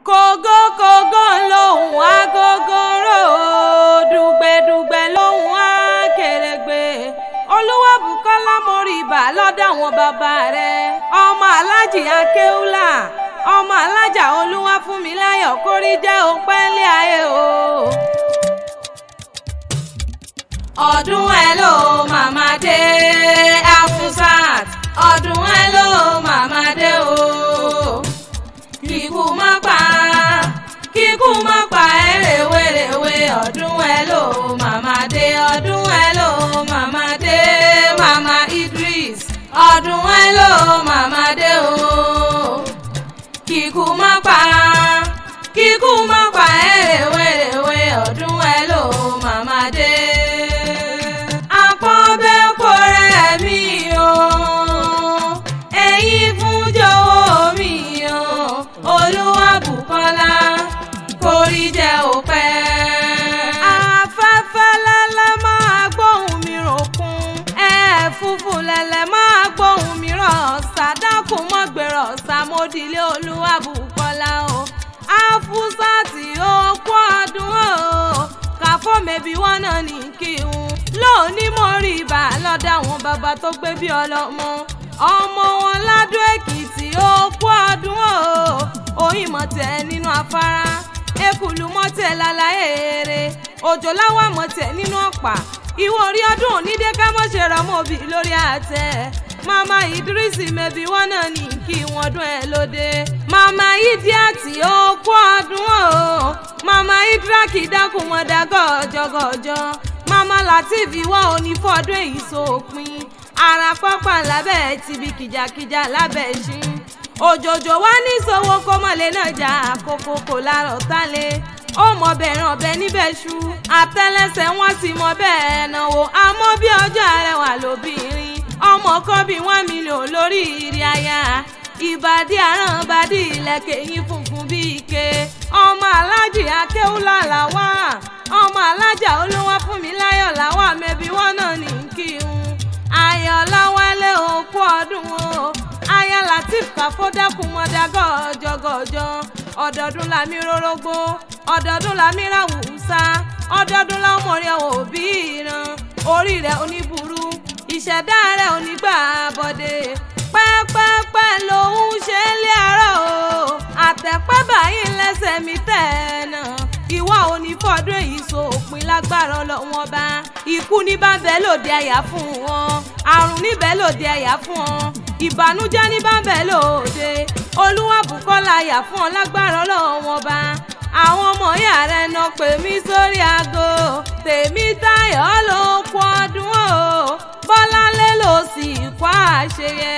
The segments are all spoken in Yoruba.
kògó kògó lòun agogoro dùgbẹ̀dùgbẹ̀ lòun akèrègbè Olúwabùkọ́lá Moriba lọ́dọ̀ àwọn bàbá rẹ̀ ọmọ alájì akéúlà ọmọ alájà Olúwafúnmiláyọ̀ kórí jẹ́ òpẹ́lẹ́ ayé o. ọdún ẹ ló màmá dé Afusat ọdún ẹ ló màmá dé o. kíkú má pa ẹrẹ̀wẹ̀rẹ̀wẹ̀ ọdún ẹ ló màmá dé ọdún ẹ ló màmá dé màmá Idris ọdún ẹ ló màmá dé o. kíkú má pa ẹrẹ̀wẹ̀rẹ̀wẹ̀ ọdún ẹ ló màmá dé. àpọ́nbẹ́pọ̀ rẹ̀ mi o ẹ̀yin fún jọ̀wọ́ mi o Olúwabùkọ́lá kórí jẹ́ òpẹ́. afẹ́fẹ́ lẹ́lẹ́ máa gbóhùn mi ròkun ẹ̀fúfú lẹ́lẹ́ máa gbóhùn mi rọ̀ sàdákùn mọ́gbẹ̀rọ̀ sàmódìlé Olúwabùkọ́lá o. Afusat ó kú ọdún o kàfọ́ mẹ́bí wọn náà ní kí n lónìí Moriba lọ́dọ̀ àwọn bàbá tó gbé bí ọlọ́mọ ọmọ wọn ládùn Èkìtì ó kú ọdún o oyin mọ̀tẹ́ nínú afárá ekulu mọ̀tẹ́ lálàyé eré òjò láwà mọ̀tẹ́ nínú ọ̀pá ìwọ orí ọdún onídé ká mọ̀ ṣe rọmọbì lórí àtẹ mama Idris mẹ́bí wọn náà ní kí wọ́n dún ẹ lóde mama Idiat ó kú ọdún o mama Idraki dákun wọn dá gọ́jọ́gọ́jọ́ mama Latif ìwọ òní fọdún èyí sópin ara pápá lábẹ́ tìbí kìjàkìjà lábẹ́ ṣín òjòjò wá ní sọ́wọ́ kọ́mọ̀lé náà jà àkókò kò lárọ̀ tálẹ̀ ó mọ bẹ̀rẹ̀ ọ̀bẹ níbẹ̀ ṣú àtẹ́lẹsẹ̀ wọn sì mọ bẹ́ẹ̀ náwó àmọ́ bí ọjọ́ arẹwà lóbìnrin ọmọ kan bí 1 million lórí ìrì aya ìbàdí àràǹbàdì ìlẹ̀kẹ̀ yín funfun bí ike ọmọ alájì akéúlà làwà ọmọ alájà Olúwafúnmiláyọ̀ làwà mẹ́bí wọn náà ní kí n ayọ̀láwálé òkú ọdún o aya Latif káfọ́dẹ́kùn mọ́dá gọ́jọ́gọ́jọ́ ọdọọdún làmí rórógbó ọdọọdún làmí ràwùsá ọdọọdún lámọ̀rin àwọn òbí ìran orí rẹ̀ oníburú ìṣẹ̀dá rẹ̀ onígbà bọ́dé pẹ́pẹ́pẹ́ lòun ṣe ń lé àárọ̀ o àtẹ̀pẹ́ báyìí lẹ́sẹ̀ mi tẹ̀ náà ìwọ òní fọdún èyí sópin lágbára Ọlọ́wọ́n bá ikú ní bá ń bẹ lòdì àyà fún wọn àrùn níbẹ̀ lòdì àyà fún wọn ìbànújẹ́ ní bá ń bẹ lòdì Olúwabùkọ́lá àyà fún ọ lágbára Ọlọ́wọ́n bá àwọn ọmọ ìyá rẹ náà pè mí sórí aago Tèmítáyọ̀ ló kú ọdún o Bọ́láńlé ló sì kú àṣeyẹ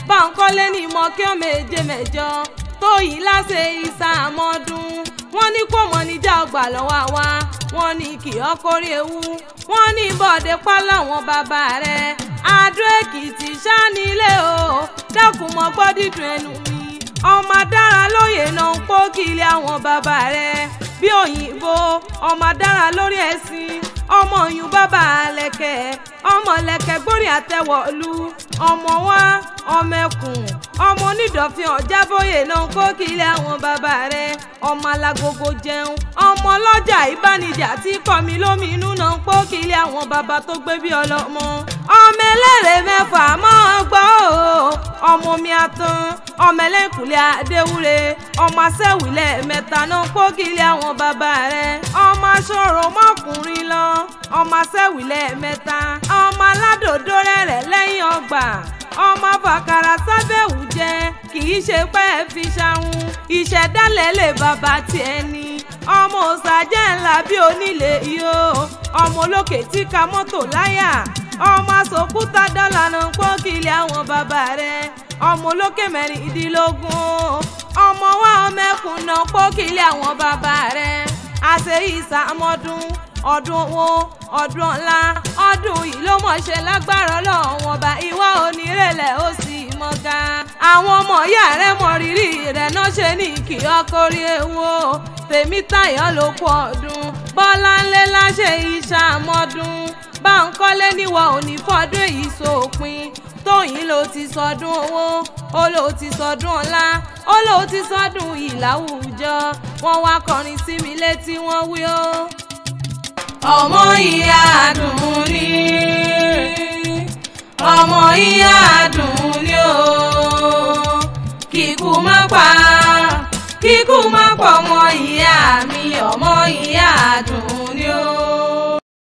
Báńkọ́lé ní mọ́kíọ́ méje mẹ́jọ Tóyìn láṣẹ ìsàmọ́dún wọ́n ní kó mọ̀ níjà ọgbà lọ́wọ́ wa wọ́n ní kì í ọkọ̀rí ewu wọ́n ní bọ́ọ̀dẹ pa láwọn bàbá rẹ̀ Adó Èkìtì ṣánilé o dákun mọ́ gbọ́ dídùn ẹnu mi ọmọ dára lóye náà ń pó kiri àwọn bàbá rẹ̀ bí òyìnbó ọmọ dára lórí ẹ̀sìn ọmọ yùn bàbá lẹ̀kẹ̀ ọmọ lẹ̀kẹ̀ gbórí àtẹwọ̀lú ọmọ wa ọmọ ẹkùn ọmọ onídọ̀fin ọ̀jábóyè náà ń kó kiri àwọn bàbá rẹ̀ ọmọ alágogo jẹun ọmọ ọlọ́jà ìbánijà tí kọ́mi lómi inú náà ń kó kiri àwọn bàbá tó gbé bí ọlọ́mọ ọmọ ẹlẹ́rẹ̀ mẹ́fà máa gbọ́ o ọmọ mi àtàn ọmọ ẹlẹ́kùnlé adéwúre ọmọ asẹ́wìlẹ̀ mẹ́ta náà ń kó kiri àwọn bàbá rẹ̀ ọmọ aṣọ́rò mọ́kùnrin lọ ọmọ asẹ́wìlẹ̀ mẹ́ta ọmọ aládòdó rẹ̀ lẹ́yìn ọgbà ọmọ fàkàrà sábẹ́wù jẹ kì í ṣe pé ẹ fi ṣàwọn ìṣẹ̀dálẹ̀ lè bàbá tiẹ̀ ni ọmọ òsàjẹ́ ńlá bí onílé iyo ọmọ olókè tí ka mọ́tò láyà ọmọ asòkúta dọ́là náà ń pọ́n kiri àwọn bàbá rẹ̀ ọmọ olókè mẹ́rìndínlógún ọmọ wa ọmọ ẹkùn náà pọ́n kiri àwọn bàbá rẹ̀ àṣẹ ìsàmọ́dún ọdún owó ọdún ọ̀la ọdún yìí ló mọ̀ ṣe lágbára Ọlọ́wọ́n bá ìwà onírẹ̀lẹ̀ ó sì mọ̀gá àwọn ọmọ ìyá rẹ̀ mọ rírì rẹ̀ náà ṣe ní kí ọkọ̀rí ewu Tèmítáyọ̀ ló kú ọdún Bọ́láńlé láṣẹ ìṣàmọ́dún Báńkọ́lé níwọ̀ òní fọdún èyí sópin Tóyìn ló ti sọdún owó ó ló ti sọdún ọ̀la ó lò ó ti sọ́dún yìí láwùjọ wọ́n wá kọrin sí mi létí wọ́n wí ó. ọmọ ìyá Àdùnní ọmọ ìyá Àdùnní o kíkú má pa ọmọ ìyá mi ọmọ ìyá Àdùnní o.